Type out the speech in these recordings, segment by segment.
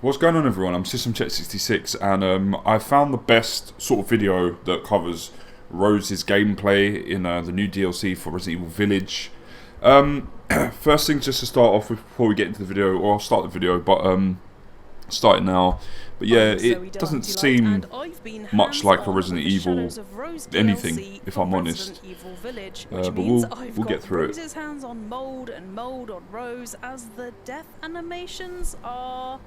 What's going on, everyone? I'm SystemCheck66, and I found the best sort of video that covers Rose's gameplay in the new DLC for Resident Evil Village. First thing, just to start off with before we get into the video, or I'll start the video, but start it now. But yeah, it doesn't seem much like a Resident Evil anything, if I'm honest. But we'll get through it. Rose's hands on mold and mold on Rose, as the death animations are...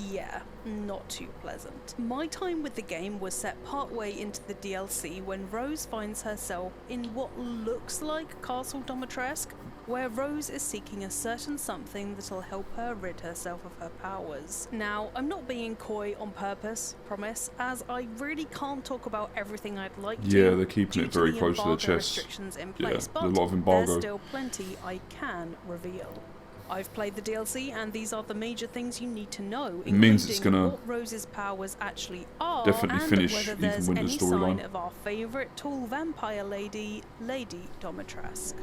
yeah, not too pleasant. My time with the game was set partway into the DLC when Rose finds herself in what looks like Castle Dimitrescu, where Rose is seeking a certain something that'll help her rid herself of her powers. Now, I'm not being coy on purpose, promise, as I really can't talk about everything I'd like to. Yeah, they're keeping it very close to the chest. Yeah, there's a lot of embargo. There's still plenty I can reveal. I've played the DLC, and these are the major things you need to know, it means it's gonna what Rose's powers actually are, definitely and finish whether there's even with any the storyline sign of our favourite tall vampire lady, Lady Dimitrescu.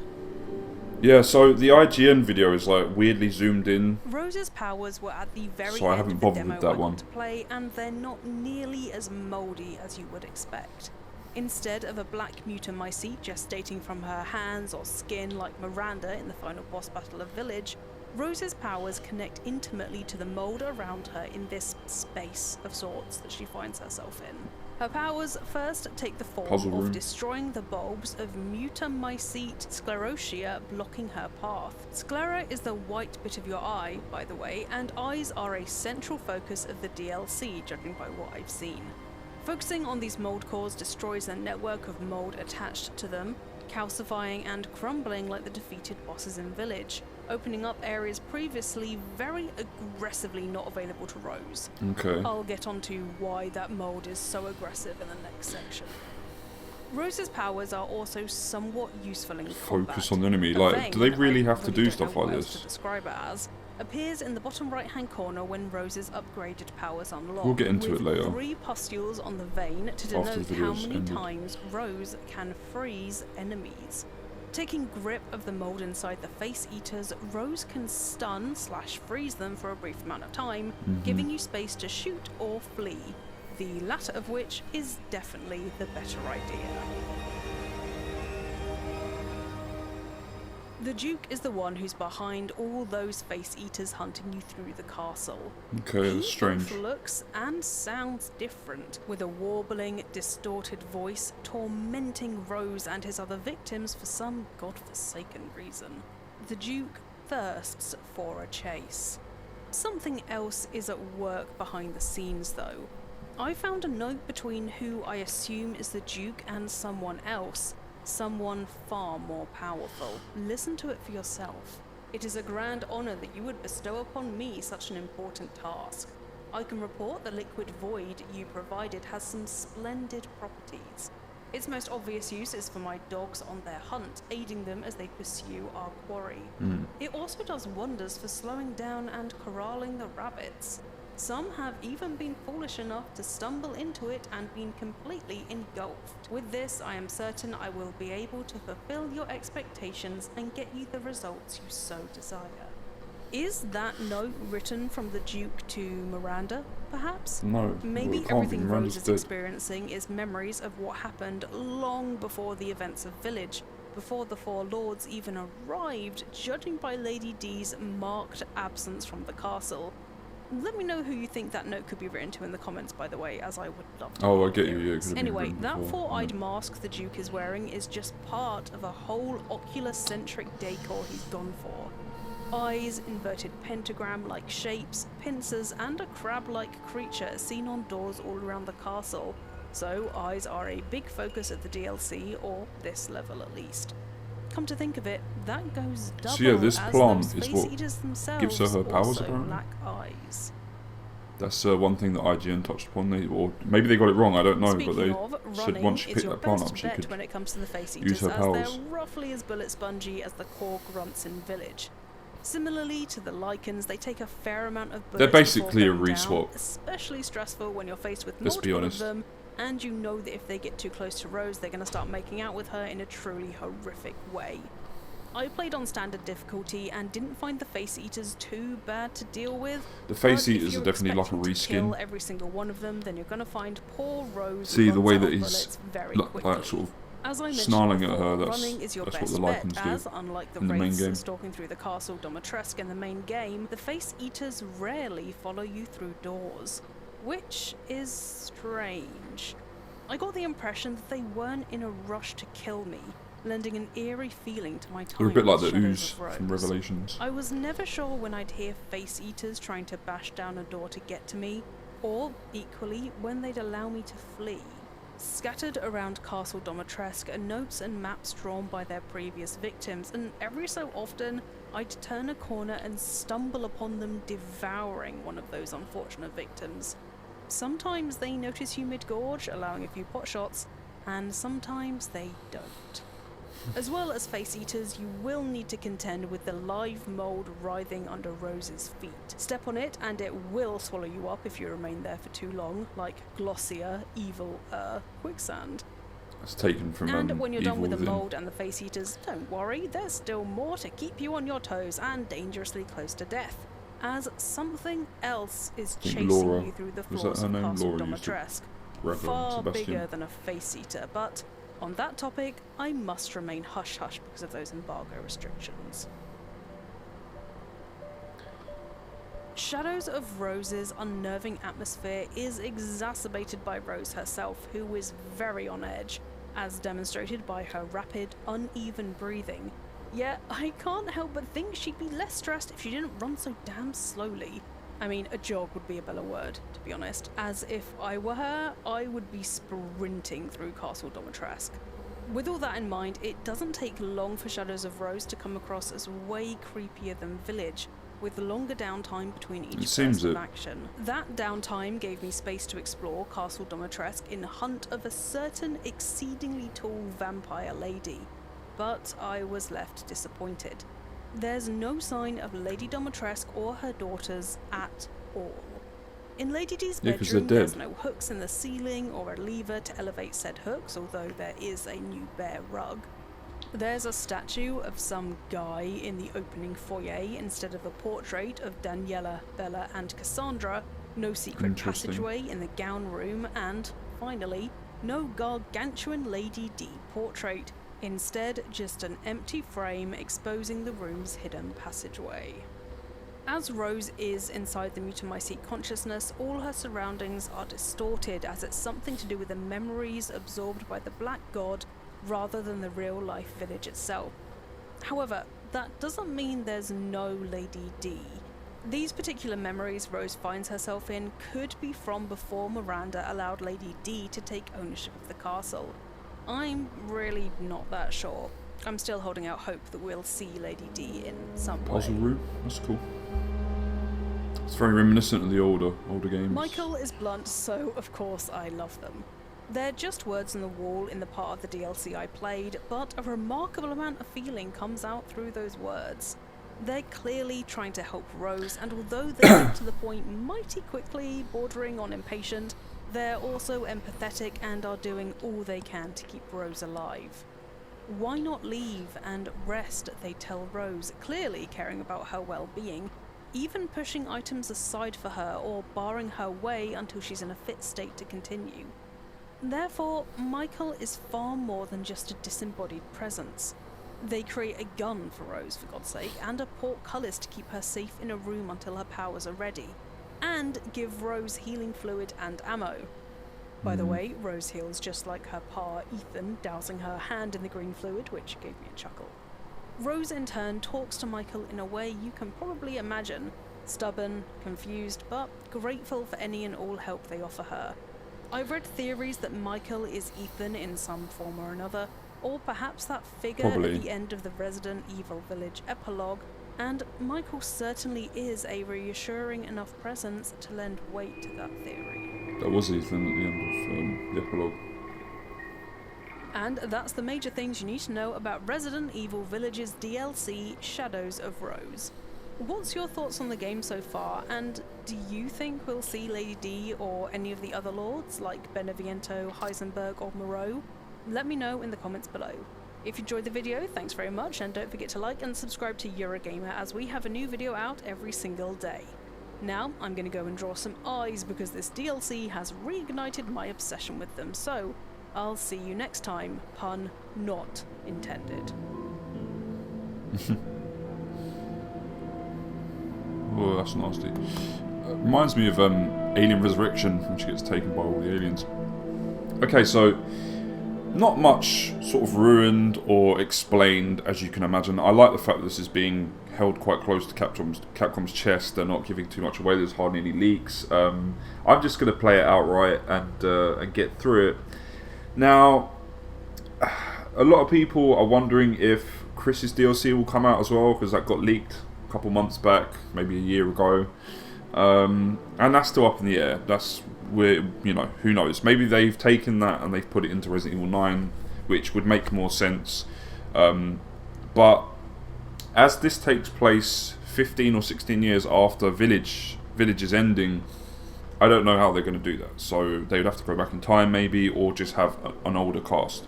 Yeah, so the IGN video is like weirdly zoomed in. Rose's powers were at the very So I end haven't of the bothered demo with that I one. got to play, and they're not nearly as mouldy as you would expect. Instead of a black mutamycete gestating from her hands or skin like Miranda in the final boss battle of Village, Rose's powers connect intimately to the mold around her in this space of sorts that she finds herself in. Her powers first take the form of destroying the bulbs of mutamycete sclerotia blocking her path. Sclera is the white bit of your eye, by the way, and eyes are a central focus of the DLC, judging by what I've seen. Focusing on these mold cores destroys a network of mold attached to them, calcifying and crumbling like the defeated bosses in Village, opening up areas previously very aggressively not available to Rose. Okay. I'll get onto why that mold is so aggressive in the next section. Rose's powers are also somewhat useful in combat. Focus on the enemy. Like, do they really have to do stuff like this? To describe it as appears in the bottom right hand corner when Rose's upgraded powers unlock. We'll get into it later. 3 pustules on the vein to denote how many times Rose can freeze enemies. Taking grip of the mold inside the face eaters, Rose can stun/freeze them for a brief amount of time, giving you space to shoot or flee. The latter of which is definitely the better idea. The Duke is the one who's behind all those face eaters hunting you through the castle. Okay, that's strange. He looks and sounds different, with a warbling, distorted voice tormenting Rose and his other victims for some godforsaken reason. The Duke thirsts for a chase. Something else is at work behind the scenes, though. I found a note between who I assume is the Duke and someone else. Someone far more powerful. Listen to it for yourself. It is a grand honor that you would bestow upon me such an important task. I can report the liquid void you provided has some splendid properties. Its most obvious use is for my dogs on their hunt, aiding them as they pursue our quarry. It also does wonders for slowing down and corralling the rabbits. Some have even been foolish enough to stumble into it and been completely engulfed. With this, I am certain I will be able to fulfill your expectations and get you the results you so desire. Is that note written from the Duke to Miranda, perhaps? No. Maybe everything Rose is experiencing is memories of what happened long before the events of Village, before the Four Lords even arrived, judging by Lady D's marked absence from the castle. Let me know who you think that note could be written to in the comments, by the way, as I would love to. Oh, I get you, yeah. Anyway, that four-eyed mask the Duke is wearing is just part of a whole ocular-centric decor he's gone for. Eyes, inverted pentagram-like shapes, pincers, and a crab-like creature seen on doors all around the castle. So, eyes are a big focus of the DLC, or this level at least. Come to think of it, that goes double. So yeah, this plant is what gives her her powers, also apparently. lack eyes. That's one thing that IGN touched upon, or maybe they got it wrong, I don't know, Speaking but they of, said once she picked that plant up, she bet could when it comes to the face use eaters, her powers. as they're roughly as bullet spongy as the core grunts in Village. Similarly to the Lycans, they take a fair amount of bullets. They're basically a before going reswap. down, especially stressful when you're faced with Let's be multiple honest. of them, and you know that if they get too close to Rose, they're going to start making out with her in a truly horrific way. I played on standard difficulty and didn't find the Face Eaters too bad to deal with. The Face But if Eaters are you're definitely like a expecting to kill reskin. every single one of them, then you're going to find poor Rose See the runs way out that of he's bullets very like quickly. sort of As I mentioned snarling at before, her, that's running is your what best the bet, Lycans as do unlike the in the main wraiths game. stalking through the castle Domitresk in the main game, the Face Eaters rarely follow you through doors, which is strange. I got the impression that they weren't in a rush to kill me, lending an eerie feeling to my time. They're a bit like with the Shadows Ooze of Rose. from Revelations. I was never sure when I'd hear Face Eaters trying to bash down a door to get to me, or, equally, when they'd allow me to flee. Scattered around Castle Domitresk are notes and maps drawn by their previous victims, and every so often I'd turn a corner and stumble upon them devouring one of those unfortunate victims. Sometimes they notice you mid-gorge, allowing a few pot shots, and sometimes they don't. As well as Face Eaters, you will need to contend with the live mould writhing under Rose's feet. Step on it and it will swallow you up if you remain there for too long, like Glossier, Evil, Quicksand. That's taken from And when you're done with the Within. mould and the Face Eaters, don't worry, there's still more to keep you on your toes and dangerously close to death, as something else is think chasing Laura- you through the was floors that her of name? Castle Laura used to Domitresk. Revel Far Sebastian. bigger than a Face Eater, but on that topic, I must remain hush-hush because of those embargo restrictions. Shadows of Rose's unnerving atmosphere is exacerbated by Rose herself, who is very on edge, as demonstrated by her rapid, uneven breathing. Yet, I can't help but think she'd be less stressed if she didn't run so damn slowly. I mean, a jog would be a better word, to be honest, as if I were her, I would be sprinting through Castle Domitresk. With all that in mind, it doesn't take long for Shadows of Rose to come across as way creepier than Village, with longer downtime between each burst of action. That downtime gave me space to explore Castle Domitresk in hunt of a certain exceedingly tall vampire lady, but I was left disappointed. There's no sign of Lady Domitresk or her daughters at all. In Lady D's 'cause they're bedroom, dead. there's no hooks in the ceiling or a lever to elevate said hooks, although there is a new bare rug. There's a statue of some guy in the opening foyer instead of a portrait of Daniela, Bella, and Cassandra, no secret Interesting. passageway in the gown room, and, finally, no gargantuan Lady D portrait. Instead, just an empty frame exposing the room's hidden passageway. As Rose is inside the Mutomycete consciousness, all her surroundings are distorted, as it's something to do with the memories absorbed by the Black God rather than the real-life village itself. However, that doesn't mean there's no Lady D. These particular memories Rose finds herself in could be from before Miranda allowed Lady D to take ownership of the castle. I'm really not that sure. I'm still holding out hope that we'll see Lady D in some way. Puzzle room. That's cool. It's very reminiscent of the older games. Michael is blunt, so of course I love them. They're just words on the wall in the part of the DLC I played, but a remarkable amount of feeling comes out through those words. They're clearly trying to help Rose, and although they get to the point mighty quickly, bordering on impatient, they're also empathetic and are doing all they can to keep Rose alive. Why not leave and rest, they tell Rose, clearly caring about her well-being, even pushing items aside for her or barring her way until she's in a fit state to continue. Therefore, Michael is far more than just a disembodied presence. They create a gun for Rose, for God's sake, and a portcullis to keep her safe in a room until her powers are ready, and give Rose healing fluid and ammo. By the way, Rose heals just like her pa Ethan, dousing her hand in the green fluid, which gave me a chuckle. Rose in turn talks to Michael in a way you can probably imagine, stubborn, confused, but grateful for any and all help they offer her. I've read theories that Michael is Ethan in some form or another, or perhaps that figure Probably. at the end of the Resident Evil Village epilogue, and Michael certainly is a reassuring enough presence to lend weight to that theory. That was Ethan at the end of the epilogue. And that's the major things you need to know about Resident Evil Village's DLC, Shadows of Rose. What's your thoughts on the game so far, and do you think we'll see Lady D or any of the other lords, like Beneviento, Heisenberg or Moreau? Let me know in the comments below. If you enjoyed the video, thanks very much, and don't forget to like and subscribe to Eurogamer, as we have a new video out every single day. Now, I'm going to go and draw some eyes because this DLC has reignited my obsession with them, so I'll see you next time, pun not intended. Oh, that's nasty. Reminds me of Alien Resurrection, when she gets taken by all the aliens. Okay, so not much sort of ruined or explained, as you can imagine. I like the fact that this is being held quite close to Capcom's chest. They're not giving too much away. There's hardly any leaks. I'm just going to play it outright and get through it. Now, a lot of people are wondering if Chris's DLC will come out as well, because that got leaked a couple months back, maybe a year ago. And that's still up in the air. That's where, you know, who knows? Maybe they've taken that and they've put it into Resident Evil 9, which would make more sense. But as this takes place 15 or 16 years after Village's ending, I don't know how they're going to do that. So they would have to go back in time, maybe, or just have an older cast.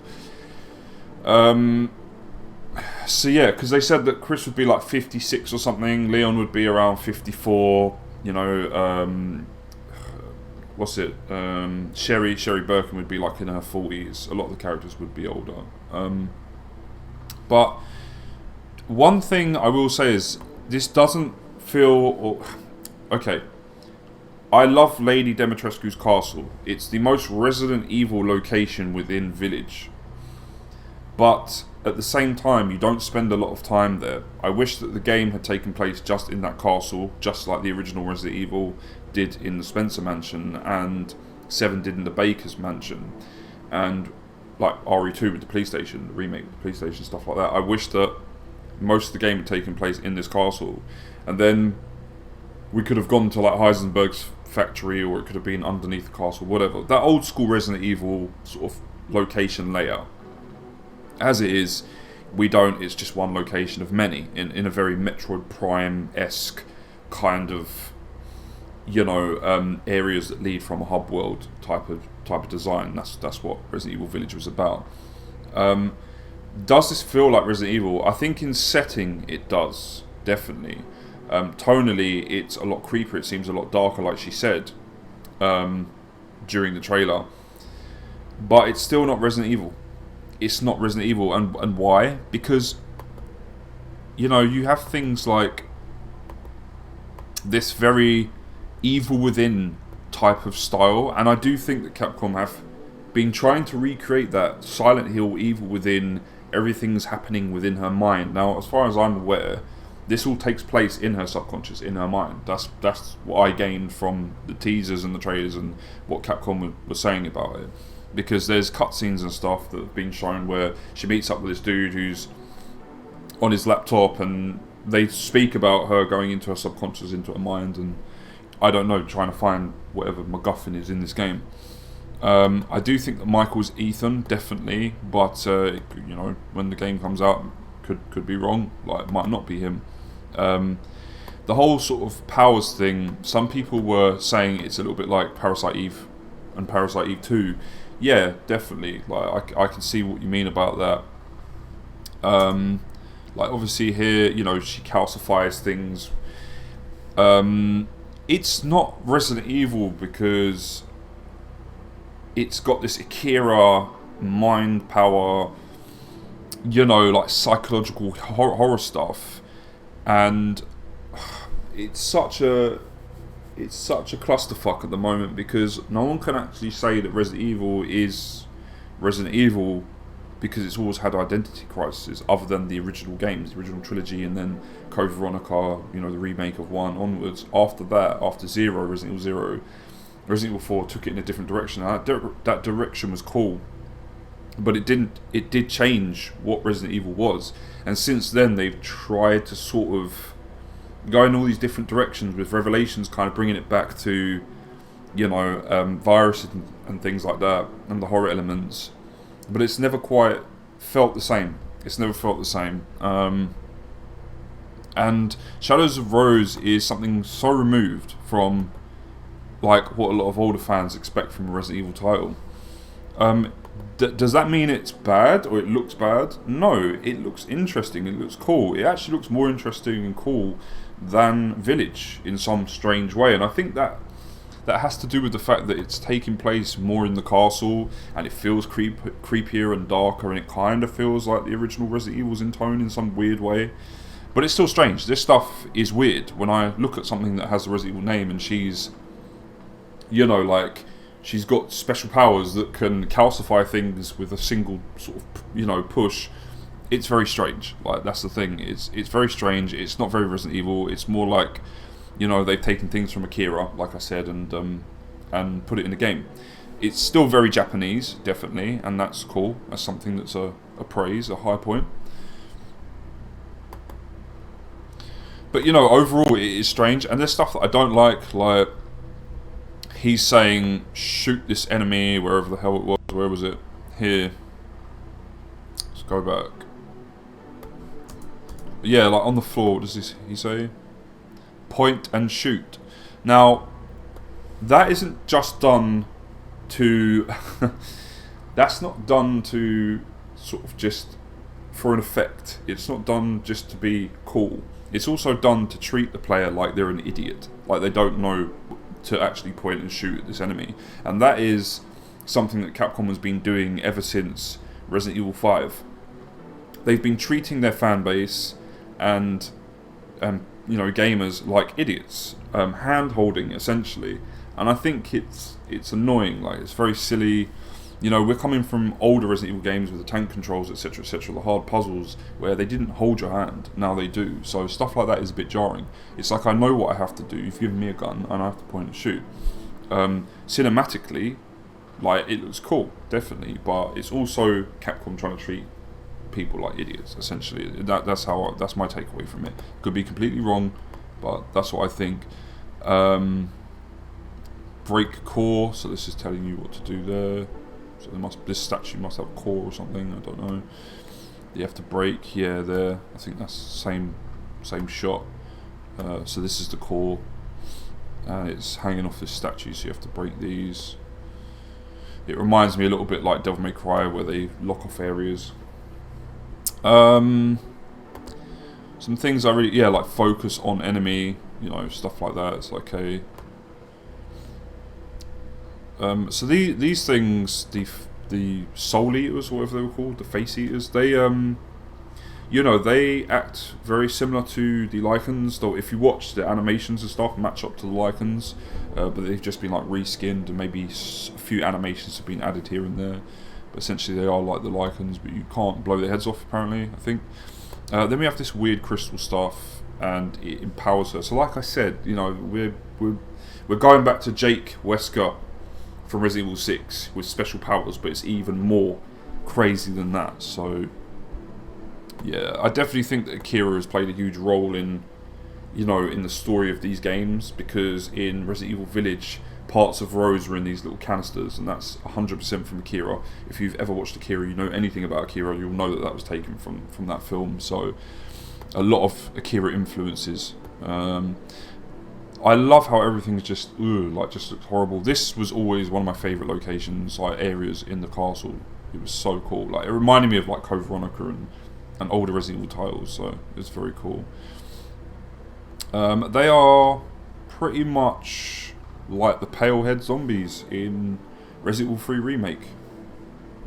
So yeah, because they said that Chris would be like 56 or something, Leon would be around 54, you know, Sherry Birkin would be like in her 40s. A lot of the characters would be older. But one thing I will say is, this doesn't feel... Okay, I love Lady Dimitrescu's castle. It's the most Resident Evil location within Village. But at the same time, you don't spend a lot of time there. I wish that the game had taken place just in that castle, just like the original Resident Evil did in the Spencer Mansion, and 7 did in the Baker's Mansion, and like RE2 with the police station, the remake with the police station, stuff like that. I wish that most of the game had taken place in this castle, and then we could have gone to like Heisenberg's factory, or it could have been underneath the castle, whatever. That old school Resident Evil sort of location layout. As it is, we don't. It's just one location of many in a very Metroid Prime-esque kind of, you know, areas that lead from a hub world type of design. That's what Resident Evil Village was about. Does this feel like Resident Evil? I think in setting it does, definitely. Tonally, it's a lot creepier. It seems a lot darker, like she said during the trailer. But it's still not Resident Evil. It's not Resident Evil, and why? Because, you know, you have things like this very Evil Within type of style, and I do think that Capcom have been trying to recreate that Silent Hill Evil Within. Everything's happening within her mind. Now, as far as I'm aware, this all takes place in her subconscious, in her mind. That's what I gained from the teasers and the trailers and what Capcom was saying about it. Because there's cutscenes and stuff that have been shown where she meets up with this dude who's on his laptop, and they speak about her going into her subconscious, into her mind, and I don't know, trying to find whatever MacGuffin is in this game. I do think that Michael's Ethan, definitely, but you know, when the game comes out, could be wrong. Like, it might not be him. The whole sort of powers thing, some people were saying it's a little bit like Parasite Eve and Parasite Eve 2. Yeah, definitely. Like, I can see what you mean about that. Like, obviously here, you know, she calcifies things. It's not Resident Evil because it's got this Akira mind power, you know, like psychological horror stuff, and it's such a clusterfuck at the moment, because no one can actually say that Resident Evil is Resident Evil, because it's always had identity crises other than the original games, the original trilogy, and then Code Veronica, you know, the remake of 1 onwards. After that, after 0, Resident Evil 0, Resident Evil 4 took it in a different direction. That direction was cool, but it did change what Resident Evil was, and since then they've tried to sort of go in all these different directions, with Revelations kind of bringing it back to, you know, viruses and things like that, and the horror elements, but it's never quite felt the same. It's never felt the same. And Shadows of Rose is something so removed from like what a lot of older fans expect from a Resident Evil title. Does that mean it's bad or it looks bad? No, it looks interesting. It looks cool. It actually looks more interesting and cool than Village in some strange way, and I think that has to do with the fact that it's taking place more in the castle, and it feels creepier and darker, and it kind of feels like the original Resident Evil's in tone in some weird way. But it's still strange. This stuff is weird. When I look at something that has the Resident Evil name and she's, you know, like, she's got special powers that can calcify things with a single sort of, you know, push. It's very strange. Like, that's the thing. It's very strange. It's not very Resident Evil. It's more like, you know, they've taken things from Akira, like I said, and put it in the game. It's still very Japanese, definitely, and that's cool. That's something that's a praise, a high point. But, you know, overall it is strange, and there's stuff that I don't like he's saying, shoot this enemy, wherever the hell it was. Where was it? Here. Let's go back. Yeah, like on the floor, what does he say? Point and shoot. Now, that isn't just done to... that's not done to sort of just for an effect. It's not done just to be cool. It's also done to treat the player like they're an idiot. Like they don't know to actually point and shoot at this enemy. And that is something that Capcom has been doing ever since Resident Evil 5. They've been treating their fan base and you know, gamers like idiots, hand-holding essentially, and I think it's annoying. Like, it's very silly. You know, we're coming from older Resident Evil games with the tank controls, etc., etc., the hard puzzles where they didn't hold your hand. Now they do. So stuff like that is a bit jarring. It's like, I know what I have to do. You've given me a gun and I have to point and shoot. Cinematically, like, it looks cool, definitely, but it's also Capcom trying to treat people like idiots, essentially. That's my takeaway from it. Could be completely wrong, but that's what I think. Break core, so this is telling you what to do there. So this statue must have a core or something, I don't know. You have to break, yeah, there. I think that's the same shot. So this is the core, and it's hanging off this statue, so you have to break these. It reminds me a little bit like Devil May Cry, where they lock off areas. Some things I really, like focus on enemy, you know, stuff like that. It's like so these things, the soul eaters, or whatever they were called, the face eaters, they you know, they act very similar to the Lycans, though if you watch the animations and stuff, match up to the Lycans, but they've just been like reskinned, and maybe a few animations have been added here and there. But essentially they are like the Lycans, but you can't blow their heads off, apparently, I think. Then we have this weird crystal stuff, and it empowers her. So like I said, you know, we're going back to Jake Wesker from Resident Evil 6 with special powers, but it's even more crazy than that. So yeah, I definitely think that Akira has played a huge role in, you know, in the story of these games, because in Resident Evil Village, parts of Rose are in these little canisters, and that's 100% from Akira. If you've ever watched Akira, you know anything about Akira, you'll know that was taken from that film. So a lot of Akira influences. I love how everything's just just looks horrible. This was always one of my favourite locations, like areas in the castle. It was so cool. Like, it reminded me of like Code Veronica and older Resident Evil titles, so it's very cool. They are pretty much like the Palehead zombies in Resident Evil 3 Remake.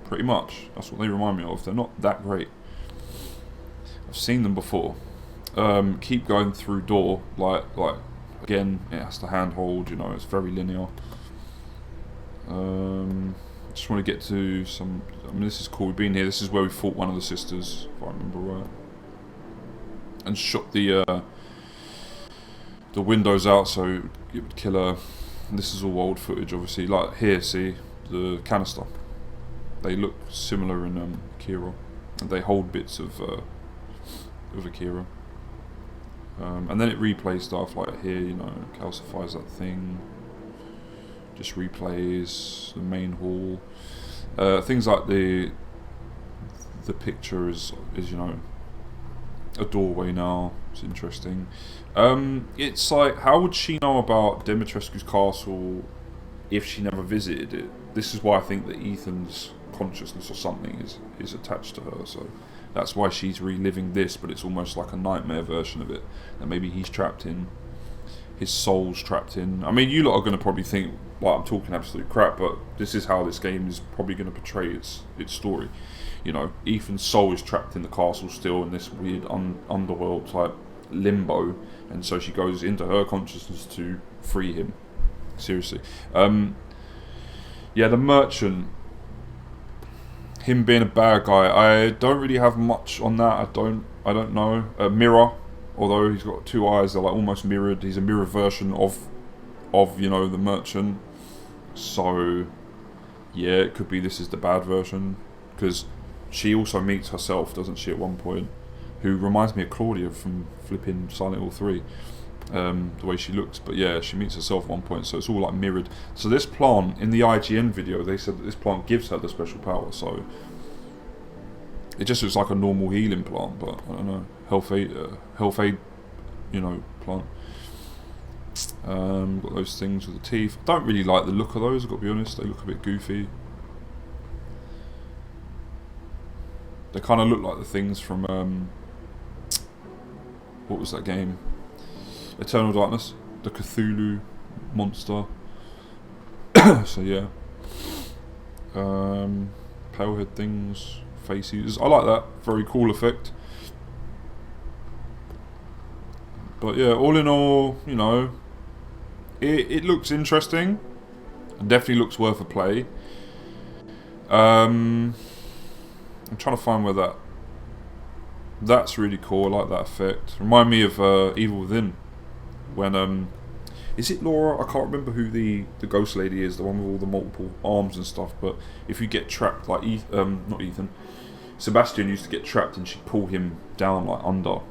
Pretty much. That's what they remind me of. They're not that great. I've seen them before. Keep going through door. Like again, it has to handhold, you know, it's very linear. Just want to get to some... I mean, this is cool. We've been here. This is where we fought one of the sisters, if I remember right. And shot the windows out so it would kill her. And this is all old footage, obviously. Like here, see the canister. They look similar in Akira, and they hold bits of Akira. And then it replays stuff like here, you know, calcifies that thing. Just replays the main hall. Things like the picture is you know, a doorway now. It's interesting. It's like, how would she know about Dimitrescu's castle if she never visited it? This is why I think that Ethan's consciousness or something is attached to her. So that's why she's reliving this, but it's almost like a nightmare version of it that maybe he's trapped in. His soul's trapped in. I mean, you lot are going to probably think, like, I'm talking absolute crap, but this is how this game is probably going to portray its story. You know, Ethan's soul is trapped in the castle still in this weird underworld type limbo, and so she goes into her consciousness to free him. Seriously. Yeah, the merchant, him being a bad guy, I don't really have much on that. I don't know. Mirror, although he's got two eyes, they're like almost mirrored. He's a mirror version of you know, the merchant. So yeah, it could be this is the bad version, because she also meets herself, doesn't she, at one point, who reminds me of Claudia from flipping Silent Hill 3, the way she looks. But yeah, she meets herself at one point, so it's all like mirrored. So this plant, in the IGN video, they said that this plant gives her the special power, so it just looks like a normal healing plant, but I don't know, health aid, you know, plant. Got those things with the teeth. I don't really like the look of those, I've got to be honest. They look a bit goofy. They kind of look like the things from what was that game? Eternal Darkness, the Cthulhu monster. So yeah, pale head things, faces. I like that. Very cool effect. But yeah, all in all, you know, it looks interesting. It definitely looks worth a play. I'm trying to find where that's really cool. I like that effect. Remind me of Evil Within, when is it Laura? I can't remember who the ghost lady is, the one with all the multiple arms and stuff. But if you get trapped, like not Ethan, Sebastian used to get trapped, and she'd pull him down like under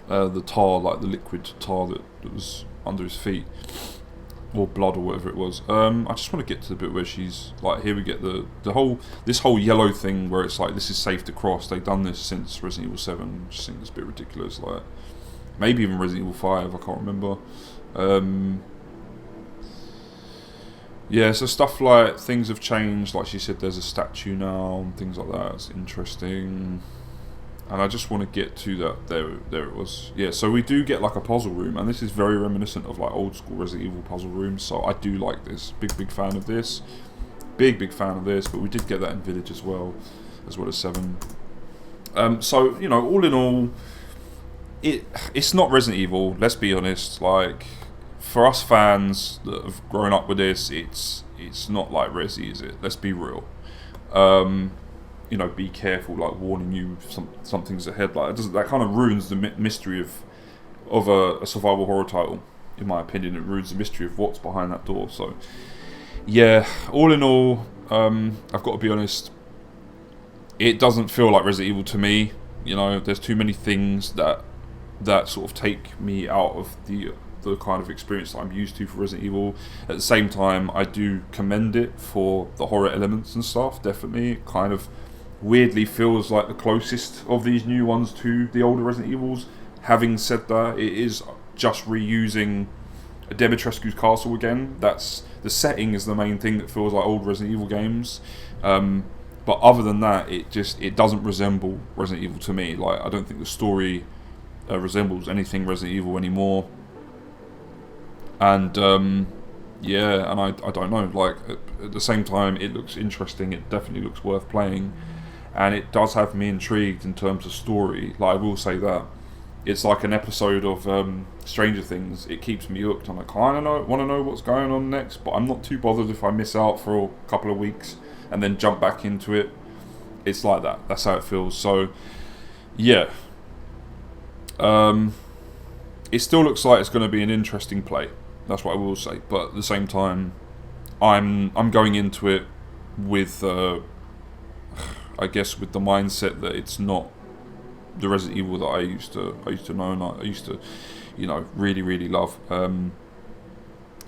the tar, like the liquid tar that was under his feet, or blood, or whatever it was. I just want to get to the bit where she's like, here we get this whole yellow thing where it's like, this is safe to cross. They've done this since Resident Evil 7. I just think it's a bit ridiculous. Like maybe even Resident Evil 5. I can't remember. Yeah, so stuff like things have changed. Like she said, there's a statue now and things like that. It's interesting. And I just want to get to that. There it was. Yeah, so we do get like a puzzle room, and this is very reminiscent of like old school Resident Evil puzzle rooms. So I do like this. Big fan of this. Big fan of this. But we did get that in Village as well as 7. So you know, all in all, it's not Resident Evil. Let's be honest. Like for us fans that have grown up with this, it's not like Resi, is it? Let's be real. You know, be careful, like warning you something's ahead. Like that kind of ruins the mystery of a survival horror title, in my opinion. It ruins the mystery of what's behind that door. So yeah, all in all, I've got to be honest, it doesn't feel like Resident Evil to me. You know, there's too many things that sort of take me out of the kind of experience that I'm used to for Resident Evil. At the same time, I do commend it for the horror elements and stuff. Definitely, it kind of weirdly feels like the closest of these new ones to the older Resident Evils. Having said that, it is just reusing Dimitrescu's castle again. That's the setting is the main thing that feels like old Resident Evil games. But other than that, it doesn't resemble Resident Evil to me. Like I don't think the story resembles anything Resident Evil anymore. And yeah, and I don't know. Like at the same time, it looks interesting. It definitely looks worth playing. And it does have me intrigued in terms of story. Like I will say that it's like an episode of Stranger Things. It keeps me hooked. I kind of want to know what's going on next, but I'm not too bothered if I miss out for a couple of weeks and then jump back into it. It's like that. That's how it feels. So yeah, it still looks like it's going to be an interesting play. That's what I will say. But at the same time, I'm going into it with I guess with the mindset that it's not the Resident Evil that I used to know and I used to, you know, really love.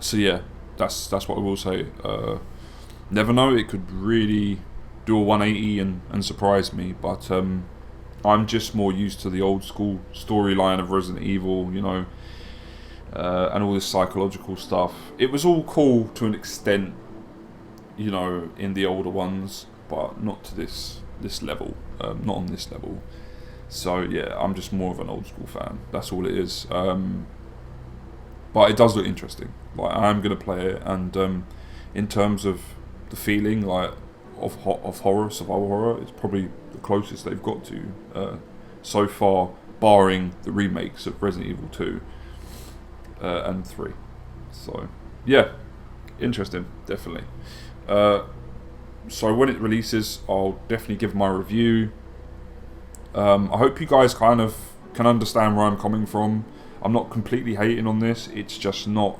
So yeah, that's what I will say. Never know, it could really do a 180 and surprise me, but I'm just more used to the old school storyline of Resident Evil, you know, and all this psychological stuff. It was all cool to an extent, you know, in the older ones. but not to this level, not on this level. So yeah, I'm just more of an old school fan. That's all it is. But it does look interesting. Like, I'm gonna play it, and in terms of the feeling, like of horror, survival horror, it's probably the closest they've got to so far, barring the remakes of Resident Evil 2 and 3. So yeah, interesting, definitely. So when it releases, I'll definitely give my review. I hope you guys kind of can understand where I'm coming from. I'm not completely hating on this. It's just not.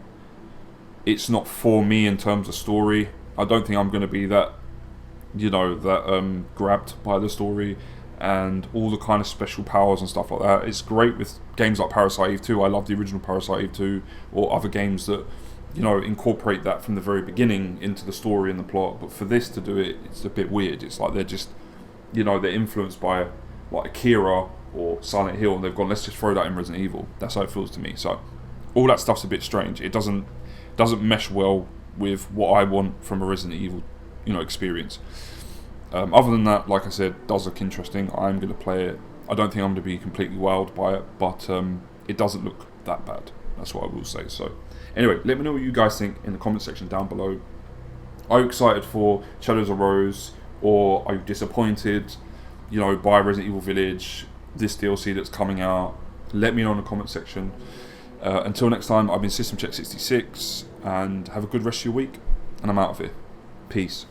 It's not for me in terms of story. I don't think I'm going to be that, grabbed by the story and all the kind of special powers and stuff like that. It's great with games like Parasite Eve 2. I love the original Parasite Eve 2, or other games that, incorporate that from the very beginning into the story and the plot. But for this to do it, it's a bit weird. It's like they're just, they're influenced by like Akira or Silent Hill, and they've gone, let's just throw that in Resident Evil. That's how it feels to me. So all that stuff's a bit strange. It doesn't mesh well with what I want from a Resident Evil, experience. Other than that, like I said, does look interesting. I'm going to play it. I don't think I'm going to be completely wowed by it, but it doesn't look that bad. That's what I will say. So anyway, let me know what you guys think in the comment section down below. Are you excited for Shadows of Rose, or are you disappointed, by Resident Evil Village, this DLC that's coming out? Let me know in the comment section. Until next time, I've been System Check 66, and have a good rest of your week, and I'm out of here. Peace.